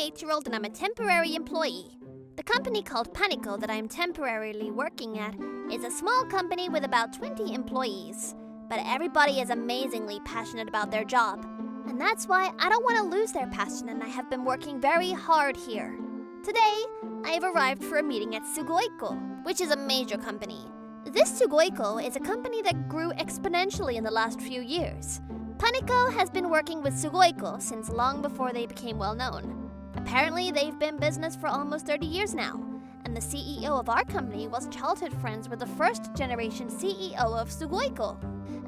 28-year-old and I'm a temporary employee. The company called Panico that I'm temporarily working at is a small company with about 20 employees. But everybody is amazingly passionate about their job. And that's why I don't want to lose their passion and I have been working very hard here. Today, I have arrived for a meeting at Sugoiko, which is a major company. This Sugoiko is a company that grew exponentially in the last few years. Panico has been working with Sugoiko since long before they became well known. Apparently, they've been in business for almost 30 years now, and the CEO of our company was childhood friends with the first generation CEO of Sugoiko.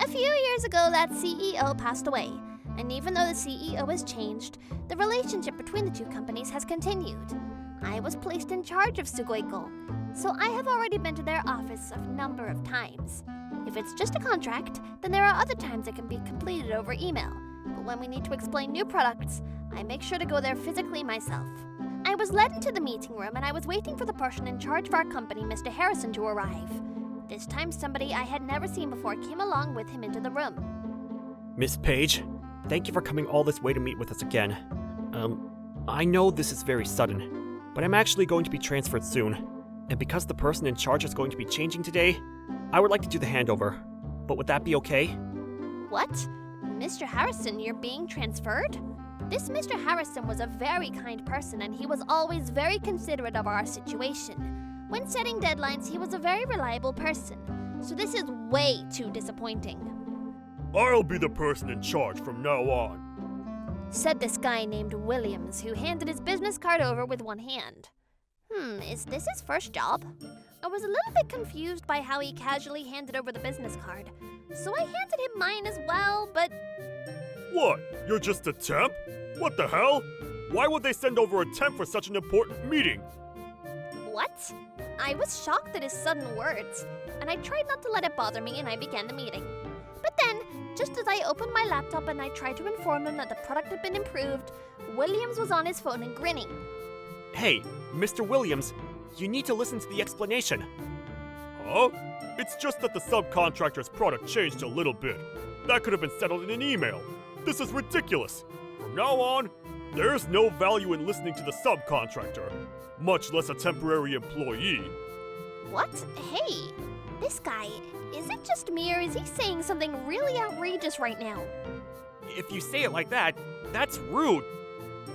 A few years ago, that CEO passed away, and even though the CEO has changed, the relationship between the two companies has continued. I was placed in charge of Sugoiko, so I have already been to their office a number of times. If it's just a contract, then there are other times it can be completed over email. But when we need to explain new products, I make sure to go there physically myself. I was led into the meeting room and I was waiting for the person in charge of our company, Mr. Harrison, to arrive. This time somebody I had never seen before came along with him into the room. Miss Page, thank you for coming all this way to meet with us again. I know this is very sudden, but I'm actually going to be transferred soon. And because the person in charge is going to be changing today, I would like to do the handover. But would that be okay? What? Mr. Harrison, you're being transferred? This Mr. Harrison was a very kind person and he was always very considerate of our situation. When setting deadlines, he was a very reliable person. So this is way too disappointing. I'll be the person in charge from now on, said this guy named Williams, who handed his business card over with one hand. Is this his first job? I was a little bit confused by how he casually handed over the business card, so I handed him mine as well, but... What? You're just a temp? What the hell? Why would they send over a temp for such an important meeting? What? I was shocked at his sudden words, and I tried not to let it bother me and I began the meeting. But then, just as I opened my laptop and I tried to inform him that the product had been improved, Williams was on his phone and grinning. Hey, Mr. Williams, you need to listen to the explanation. Huh? It's just that the subcontractor's product changed a little bit. That could have been settled in an email. This is ridiculous. From now on, there's no value in listening to the subcontractor, much less a temporary employee. What? Hey, this guy, is it just me or is he saying something really outrageous right now? If you say it like that, that's rude.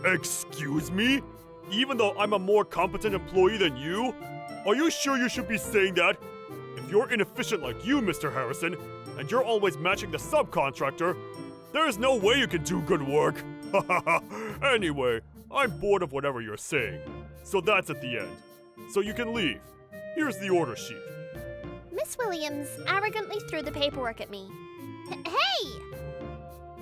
Excuse me? Even though I'm a more competent employee than you? Are you sure you should be saying that? If you're inefficient like you, Mr. Harrison, and you're always matching the subcontractor, there's no way you can do good work. Anyway, I'm bored of whatever you're saying. So that's at the end. So you can leave. Here's the order sheet. Miss Williams arrogantly threw the paperwork at me. Hey!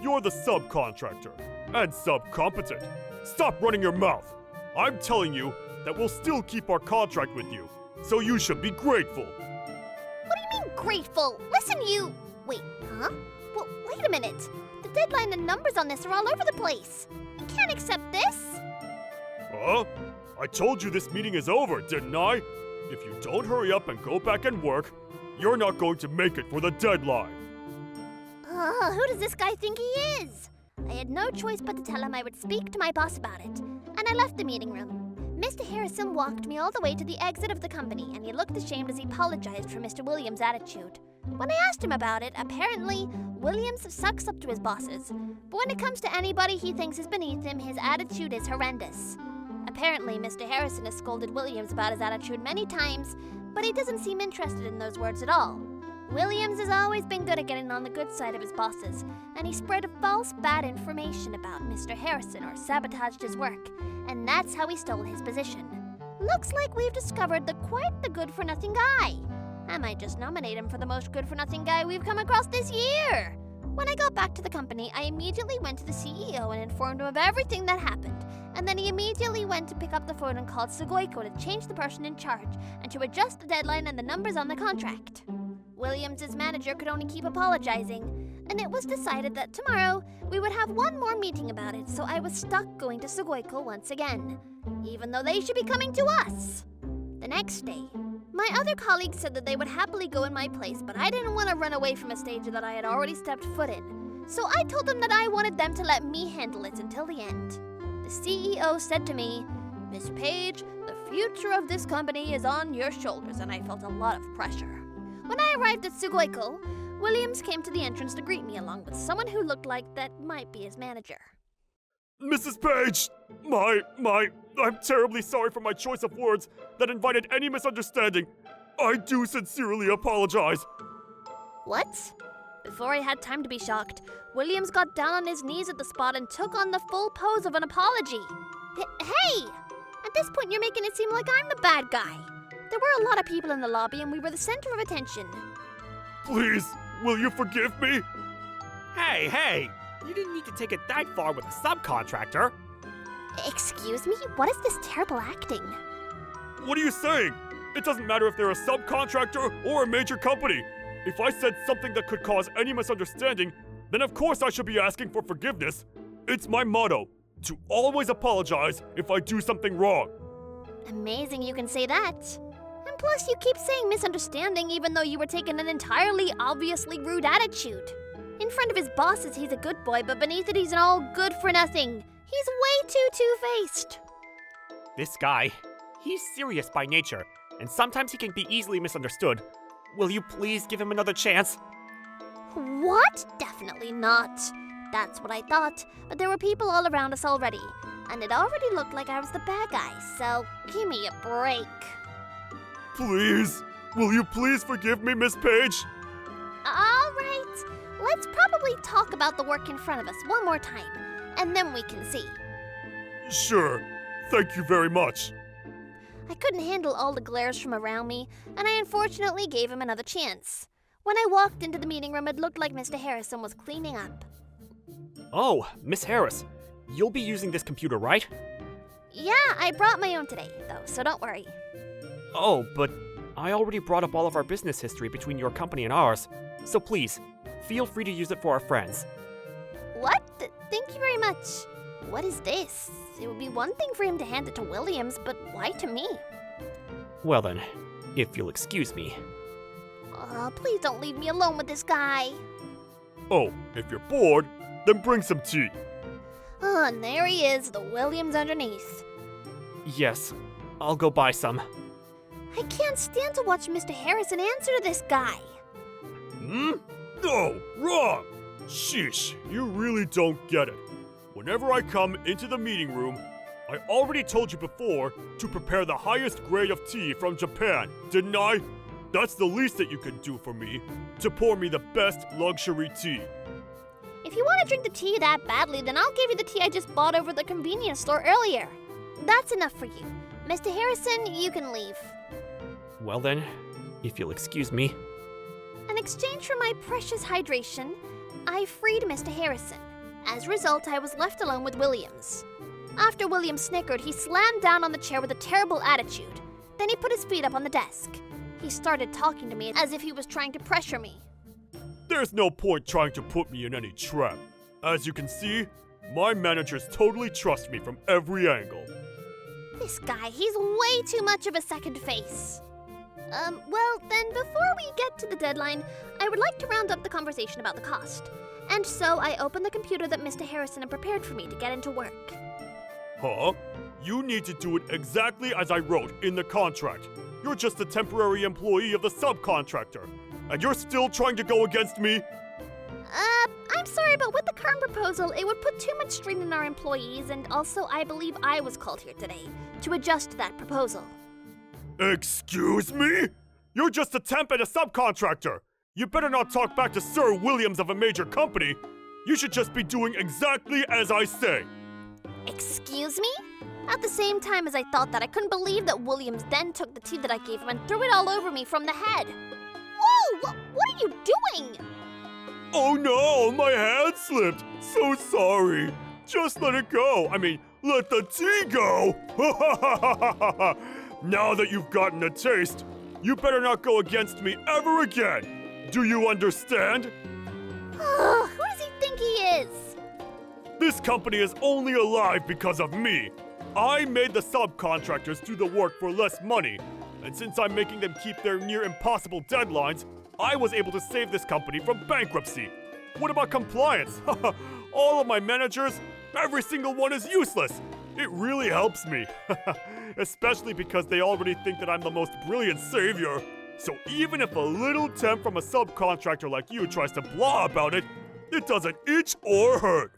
You're the subcontractor, and subcompetent. Stop running your mouth. I'm telling you that we'll still keep our contract with you, so you should be grateful. What do you mean grateful? Listen, you... Wait, huh? Well, wait a minute. The deadline and numbers on this are all over the place. You can't accept this. Huh? I told you this meeting is over, didn't I? If you don't hurry up and go back and work, you're not going to make it for the deadline. Who does this guy think he is? I had no choice but to tell him I would speak to my boss about it, and I left the meeting room. Mr. Harrison walked me all the way to the exit of the company, and he looked ashamed as he apologized for Mr. Williams' attitude. When I asked him about it, apparently, Williams sucks up to his bosses. But when it comes to anybody he thinks is beneath him, his attitude is horrendous. Apparently, Mr. Harrison has scolded Williams about his attitude many times, but he doesn't seem interested in those words at all. Williams has always been good at getting on the good side of his bosses, and he spread false bad information about Mr. Harrison or sabotaged his work, and that's how he stole his position. Looks like we've discovered quite the good-for-nothing guy. I might just nominate him for the most good-for-nothing guy we've come across this year. When I got back to the company, I immediately went to the CEO and informed him of everything that happened, and then he immediately went to pick up the phone and called Sugoiko to change the person in charge and to adjust the deadline and the numbers on the contract. Williams' manager could only keep apologizing, and it was decided that tomorrow we would have one more meeting about it, so I was stuck going to Sugoiko once again, even though they should be coming to us. The next day, my other colleagues said that they would happily go in my place, but I didn't want to run away from a stage that I had already stepped foot in, so I told them that I wanted them to let me handle it until the end. the CEO said to me, "Miss Page, the future of this company is on your shoulders," and I felt a lot of pressure. When I arrived at Sugoiko, Williams came to the entrance to greet me along with someone who looked like that might be his manager. Mrs. Page! I'm terribly sorry for my choice of words that invited any misunderstanding. I do sincerely apologize. What? Before I had time to be shocked, Williams got down on his knees at the spot and took on the full pose of an apology. Hey! At this point, you're making it seem like I'm the bad guy. There were a lot of people in the lobby and we were the center of attention. Please, will you forgive me? Hey! You didn't need to take it that far with a subcontractor. Excuse me? What is this terrible acting? What are you saying? It doesn't matter if they're a subcontractor or a major company. If I said something that could cause any misunderstanding, then of course I should be asking for forgiveness. It's my motto, to always apologize if I do something wrong. Amazing you can say that. And plus you keep saying misunderstanding even though you were taking an entirely obviously rude attitude. In front of his bosses he's a good boy, but beneath it he's an all good for nothing. He's way too two-faced. This guy, he's serious by nature, and sometimes he can be easily misunderstood. Will you please give him another chance? What? Definitely not. That's what I thought, but there were people all around us already, and it already looked like I was the bad guy, so give me a break. Please, will you please forgive me, Miss Page? All right, let's probably talk about the work in front of us one more time, and then we can see. Sure, thank you very much. I couldn't handle all the glares from around me, and I unfortunately gave him another chance. When I walked into the meeting room, it looked like Mr. Harrison was cleaning up. Oh, Miss Harris, you'll be using this computer, right? Yeah, I brought my own today, though, so don't worry. Oh, but I already brought up all of our business history between your company and ours, so please, feel free to use it for our friends. What? Thank you very much. What is this? It would be one thing for him to hand it to Williams, but why to me? Well then, if you'll excuse me. Please don't leave me alone with this guy. Oh, if you're bored, then bring some tea. Oh, and there he is, the Williams underneath. Yes, I'll go buy some. I can't stand to watch Mr. Harrison answer to this guy. No, wrong! Sheesh, you really don't get it. Whenever I come into the meeting room, I already told you before to prepare the highest grade of tea from Japan, didn't I? That's the least that you can do for me, to pour me the best luxury tea. If you want to drink the tea that badly, then I'll give you the tea I just bought over the convenience store earlier. That's enough for you. Mr. Harrison, you can leave. Well then, if you'll excuse me. In exchange for my precious hydration, I freed Mr. Harrison. As a result, I was left alone with Williams. After Williams snickered, he slammed down on the chair with a terrible attitude. Then he put his feet up on the desk. He started talking to me as if he was trying to pressure me. There's no point trying to put me in any trap. As you can see, my managers totally trust me from every angle. This guy, he's way too much of a second face. Well, then before we get to the deadline, I would like to round up the conversation about the cost. And so I opened the computer that Mr. Harrison had prepared for me to get into work. Huh? You need to do it exactly as I wrote in the contract. You're just a temporary employee of the subcontractor, and you're still trying to go against me? I'm sorry, but with the current proposal, it would put too much strain on our employees, and also I believe I was called here today to adjust that proposal. Excuse me? You're just a temp and a subcontractor. You better not talk back to Sir Williams of a major company. You should just be doing exactly as I say. Excuse me? At the same time as I thought that, I couldn't believe that Williams then took the tea that I gave him and threw it all over me from the head. Whoa! What are you doing? Oh no, my hand slipped. So sorry. Just let it go. I mean, let the tea go. Now that you've gotten a taste, you better not go against me ever again. Do you understand? Who does he think he is? This company is only alive because of me. I made the subcontractors do the work for less money, and since I'm making them keep their near impossible deadlines, I was able to save this company from bankruptcy. What about compliance? All of my managers, every single one is useless. It really helps me. Especially because they already think that I'm the most brilliant savior. So even if a little temp from a subcontractor like you tries to blah about it, it doesn't itch or hurt.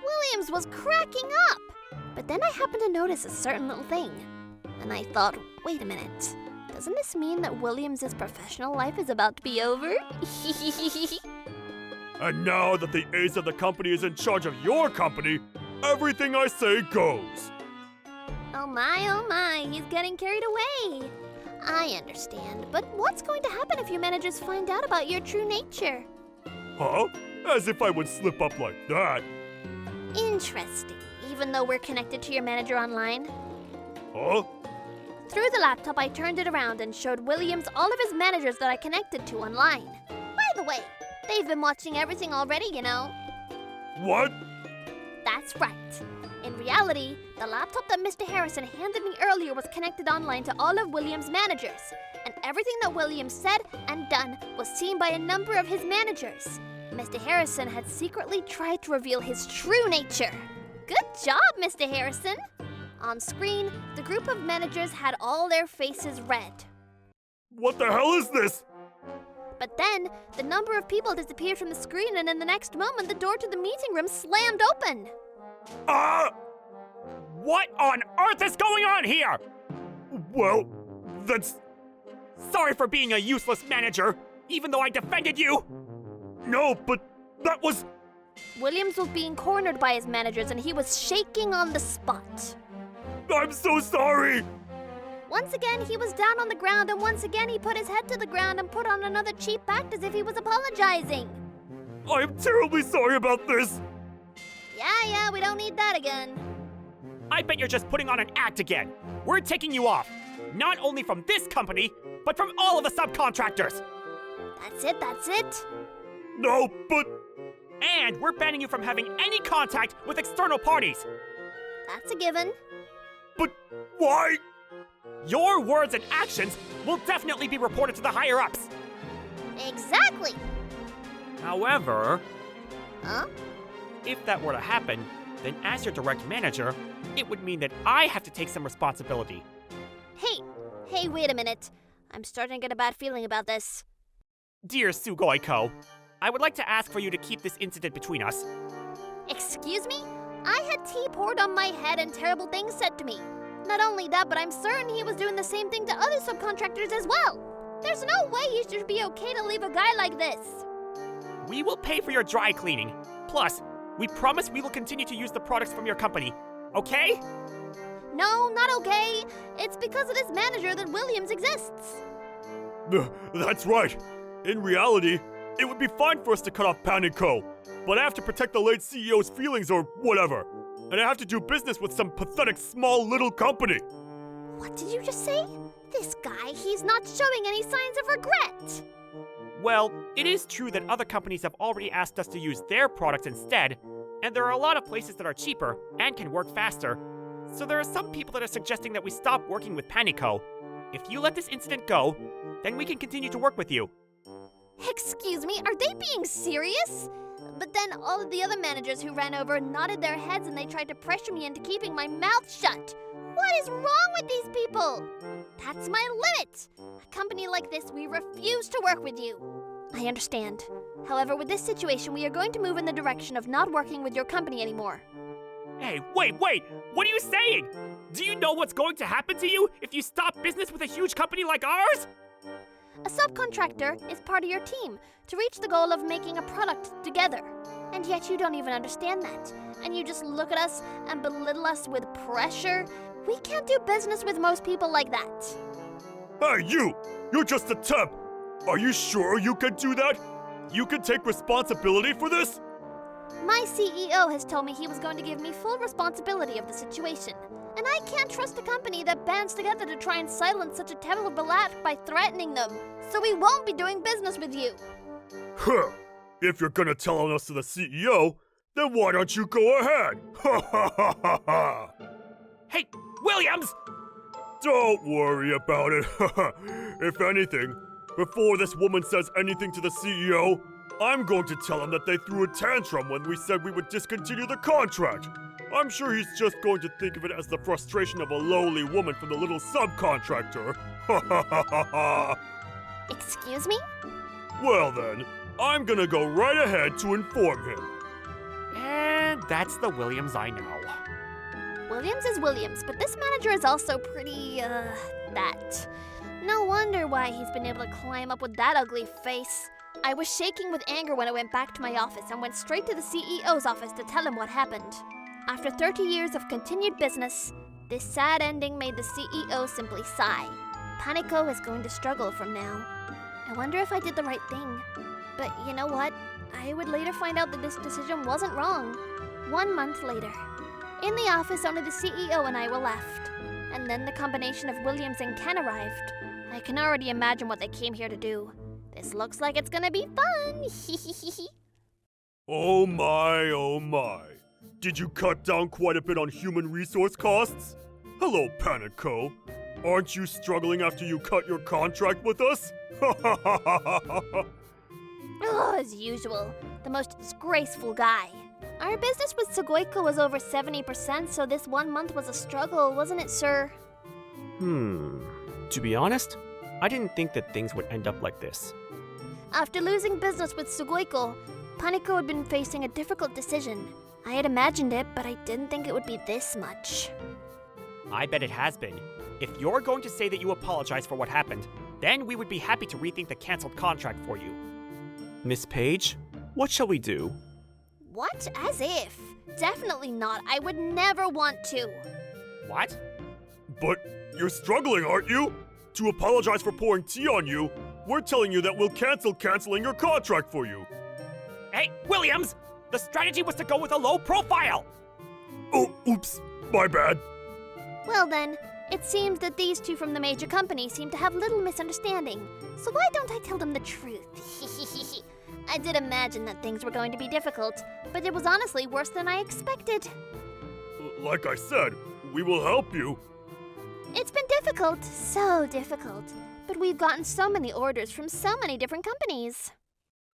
Williams was cracking up. But then I happened to notice a certain little thing. And I thought, wait a minute. Doesn't this mean that Williams' professional life is about to be over? And now that the ace of the company is in charge of your company, everything I say goes. Oh my, he's getting carried away. I understand, but what's going to happen if your managers find out about your true nature? Huh? As if I would slip up like that. Interesting, even though we're connected to your manager online. Huh? Through the laptop, I turned it around and showed Williams all of his managers that I connected to online. By the way, they've been watching everything already, you know. What? That's right. In reality, the laptop that Mr. Harrison handed me earlier was connected online to all of Williams' managers, and everything that Williams said and done was seen by a number of his managers. Mr. Harrison had secretly tried to reveal his true nature. Good job, Mr. Harrison! On screen, the group of managers had all their faces red. What the hell is this? But then, the number of people disappeared from the screen, and in the next moment, the door to the meeting room slammed open. What on earth is going on here? Well, that's... Sorry for being a useless manager, even though I defended you! No, but that was... Williams was being cornered by his managers, and he was shaking on the spot. I'm so sorry! Once again, he was down on the ground, and once again, he put his head to the ground and put on another cheap act as if he was apologizing. I am terribly sorry about this! Yeah, we don't need that again. I bet you're just putting on an act again. We're taking you off. Not only from this company, but from all of the subcontractors. That's it. No, but... And we're banning you from having any contact with external parties. That's a given. But why? Your words and actions will definitely be reported to the higher-ups. Exactly. However, Huh? if that were to happen, then as your direct manager, it would mean that I have to take some responsibility. Hey, wait a minute. I'm starting to get a bad feeling about this. Dear Sugoi-ko, I would like to ask for you to keep this incident between us. Excuse me? I had tea poured on my head and terrible things said to me. Not only that, but I'm certain he was doing the same thing to other subcontractors as well. There's no way you should be okay to leave a guy like this. We will pay for your dry cleaning. Plus, we promise we will continue to use the products from your company. Okay? No, not okay. It's because of this manager that Williams exists. That's right. In reality, it would be fine for us to cut off Pan & Co., but I have to protect the late CEO's feelings or whatever. And I have to do business with some pathetic small little company. What did you just say? This guy, he's not showing any signs of regret. Well, it is true that other companies have already asked us to use their products instead, and there are a lot of places that are cheaper and can work faster. So there are some people that are suggesting that we stop working with Panico. If you let this incident go, then we can continue to work with you. Excuse me, are they being serious? But then all of the other managers who ran over nodded their heads and they tried to pressure me into keeping my mouth shut. What is wrong with these people? That's my limit. A company like this, we refuse to work with you. I understand. However, with this situation, we are going to move in the direction of not working with your company anymore. Hey, wait! What are you saying? Do you know what's going to happen to you if you stop business with a huge company like ours? A subcontractor is part of your team to reach the goal of making a product together. And yet you don't even understand that. And you just look at us and belittle us with pressure. We can't do business with most people like that. Hey, you! You're just a temp! Are you sure you can do that? You can take responsibility for this? My CEO has told me he was going to give me full responsibility of the situation. And I can't trust a company that bands together to try and silence such a terrible act by threatening them. So we won't be doing business with you. Huh. If you're gonna tell on us to the CEO, then why don't you go ahead? Ha ha ha ha ha! Hey, Williams! Don't worry about it. If anything, before this woman says anything to the CEO, I'm going to tell him that they threw a tantrum when we said we would discontinue the contract. I'm sure he's just going to think of it as the frustration of a lowly woman from the little subcontractor. Ha ha ha ha ha! Excuse me? Well then, I'm gonna go right ahead to inform him. And that's the Williams I know. Williams is Williams, but this manager is also pretty, that. No wonder why he's been able to climb up with that ugly face. I was shaking with anger when I went back to my office and went straight to the CEO's office to tell him what happened. After 30 years of continued business, this sad ending made the CEO simply sigh. Panico is going to struggle from now. I wonder if I did the right thing. But you know what? I would later find out that this decision wasn't wrong. 1 month later. In the office, only the CEO and I were left. And then the combination of Williams and Ken arrived. I can already imagine what they came here to do. This looks like it's gonna be fun. Oh my, oh my. Did you cut down quite a bit on human resource costs? Hello, Panico. Aren't you struggling after you cut your contract with us? Oh, as usual, the most disgraceful guy. Our business with Sugoiko was over 70%, so this 1 month was a struggle, wasn't it, sir? To be honest, I didn't think that things would end up like this. After losing business with Sugoiko, Panico had been facing a difficult decision. I had imagined it, but I didn't think it would be this much. I bet it has been. If you're going to say that you apologize for what happened, then we would be happy to rethink the canceled contract for you. Miss Page, what shall we do? What? As if. Definitely not. I would never want to. What? But you're struggling, aren't you? To apologize for pouring tea on you, we're telling you that we'll canceling your contract for you. Hey, Williams! The strategy was to go with a low profile! Oh, oops. My bad. Well then, it seems that these two from the major company seem to have little misunderstanding. So why don't I tell them the truth? I did imagine that things were going to be difficult, but it was honestly worse than I expected. Like I said, we will help you. It's been difficult, so difficult. But we've gotten so many orders from so many different companies.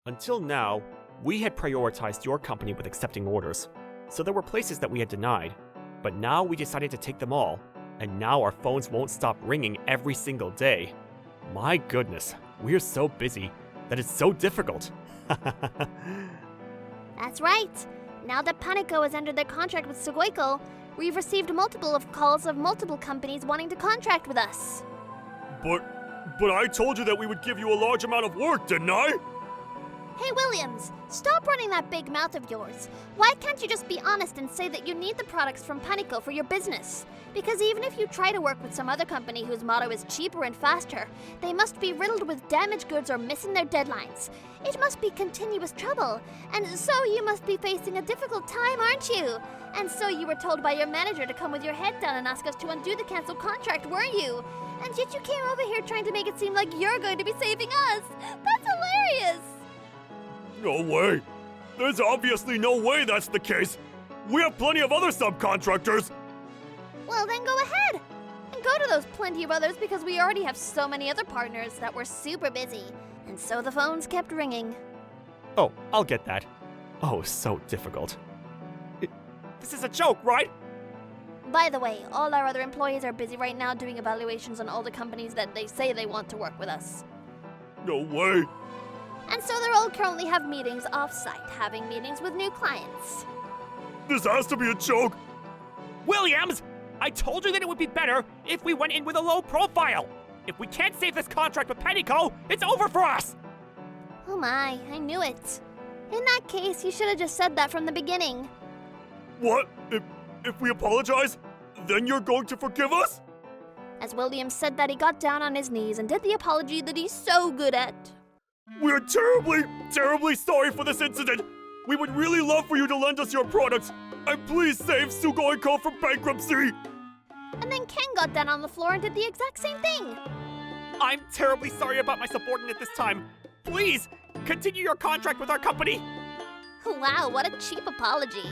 Until now, we had prioritized your company with accepting orders, so there were places that we had denied. But now we decided to take them all, and now our phones won't stop ringing every single day. My goodness, we're so busy that it's so difficult. That's right. Now that Panico has ended their contract with Sugoiko, we've received multiple calls of multiple companies wanting to contract with us. But I told you that we would give you a large amount of work, didn't I? Hey Williams, stop running that big mouth of yours. Why can't you just be honest and say that you need the products from Panico for your business? Because even if you try to work with some other company whose motto is cheaper and faster, they must be riddled with damaged goods or missing their deadlines. It must be continuous trouble, and so you must be facing a difficult time, aren't you? And so you were told by your manager to come with your head down and ask us to undo the canceled contract, weren't you? And yet you came over here trying to make it seem like you're going to be saving us. That's hilarious! No way. There's obviously no way that's the case. We have plenty of other subcontractors. Well, then go ahead. And go to those plenty of others because we already have so many other partners that were super busy. And so the phones kept ringing. Oh, I'll get that. Oh, so difficult. This is a joke, right? By the way, all our other employees are busy right now doing evaluations on all the companies that they say they want to work with us. No way. And so they're all currently have meetings off-site, having meetings with new clients. This has to be a joke. Williams! I told you that it would be better if we went in with a low profile. If we can't save this contract with Panico, it's over for us! Oh my, I knew it. In that case, you should have just said that from the beginning. What? If we apologize, then you're going to forgive us? As Williams said that, he got down on his knees and did the apology that he's so good at. We're terribly, terribly sorry for this incident. We would really love for you to lend us your products. And please save Sugoiko from bankruptcy. And then Ken got down on the floor and did the exact same thing. I'm terribly sorry about my subordinate this time. Please, continue your contract with our company. Wow, what a cheap apology.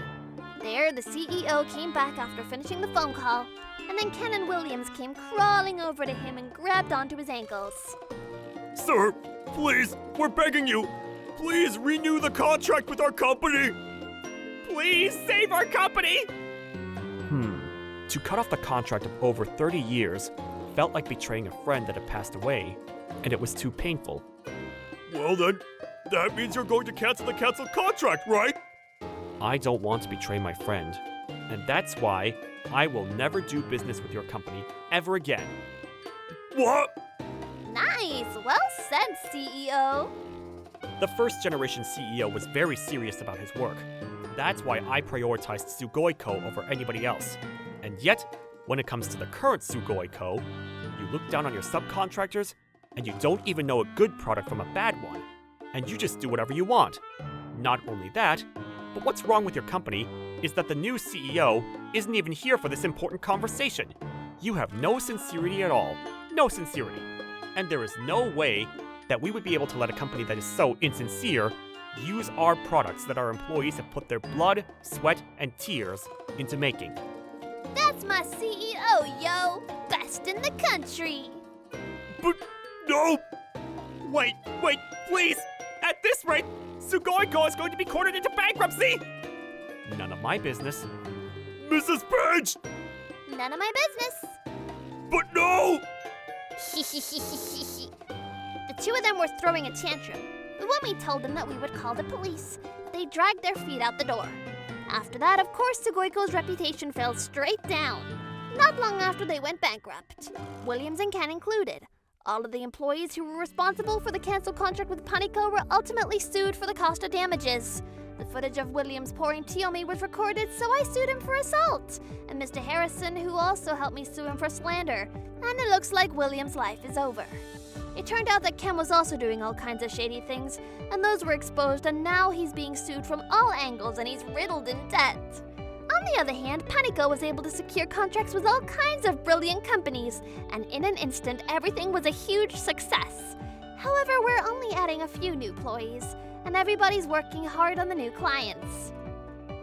There, the CEO came back after finishing the phone call, and then Ken and Williams came crawling over to him and grabbed onto his ankles. Sir, please, we're begging you. Please renew the contract with our company! Please save our company! To cut off the contract of over 30 years felt like betraying a friend that had passed away, and it was too painful. Well then, that means you're going to cancel the canceled contract, right? I don't want to betray my friend, and that's why I will never do business with your company ever again. What? Nice. Well said, CEO. The first generation CEO was very serious about his work. That's why I prioritized Sugoi-ko over anybody else. And yet, when it comes to the current Sugoi-ko, you look down on your subcontractors, and you don't even know a good product from a bad one. And you just do whatever you want. Not only that, but what's wrong with your company is that the new CEO isn't even here for this important conversation. You have no sincerity at all. No sincerity. And there is no way that we would be able to let a company that is so insincere use our products that our employees have put their blood, sweat, and tears into making. That's my CEO, yo. Best in the country. But no! Wait, please! At this rate, Sugoi-ko is going to be cornered into bankruptcy! None of my business. Mrs. Page! None of my business. But no! The two of them were throwing a tantrum. But when we told them that we would call the police, they dragged their feet out the door. After that, of course, Sugoi-ko's reputation fell straight down. Not long after they went bankrupt. Williams and Ken included. All of the employees who were responsible for the canceled contract with Panico were ultimately sued for the cost of damages. The footage of Williams pouring tea on me was recorded, so I sued him for assault. And Mr. Harrison, who also helped me sue him for slander. And it looks like Williams' life is over. It turned out that Ken was also doing all kinds of shady things, and those were exposed, and now he's being sued from all angles and he's riddled in debt. On the other hand, Panico was able to secure contracts with all kinds of brilliant companies, and in an instant, everything was a huge success. However, we're only adding a few new employees, and everybody's working hard on the new clients.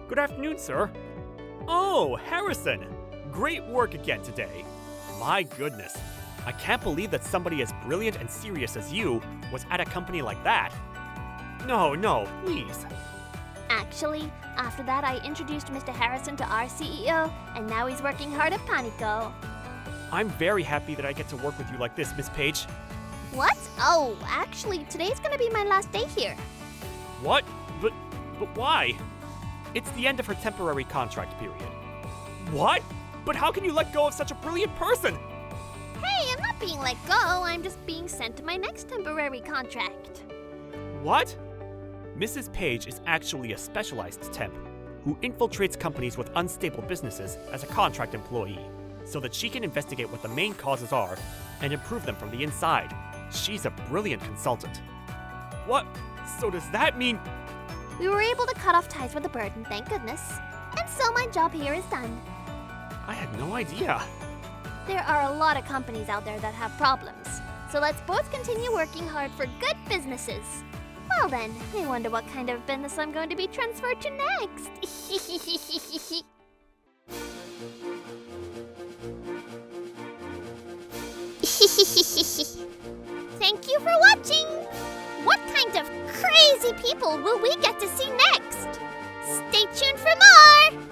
Good afternoon, sir. Oh, Harrison! Great work again today. My goodness, I can't believe that somebody as brilliant and serious as you was at a company like that. No, please. Actually, after that, I introduced Mr. Harrison to our CEO, and now he's working hard at Panico. I'm very happy that I get to work with you like this, Miss Page. What? Oh, actually, today's gonna be my last day here. What? But why? It's the end of her temporary contract period. What? But how can you let go of such a brilliant person? Hey, I'm not being let go, I'm just being sent to my next temporary contract. What? Mrs. Page is actually a specialized temp who infiltrates companies with unstable businesses as a contract employee so that she can investigate what the main causes are and improve them from the inside. She's a brilliant consultant. What? So does that mean... We were able to cut off ties with the burden, thank goodness. And so my job here is done. I had no idea. There are a lot of companies out there that have problems. So let's both continue working hard for good businesses. Well then, I wonder what kind of business I'm going to be transferred to next. Thank you for watching! What kind of crazy people will we get to see next? Stay tuned for more!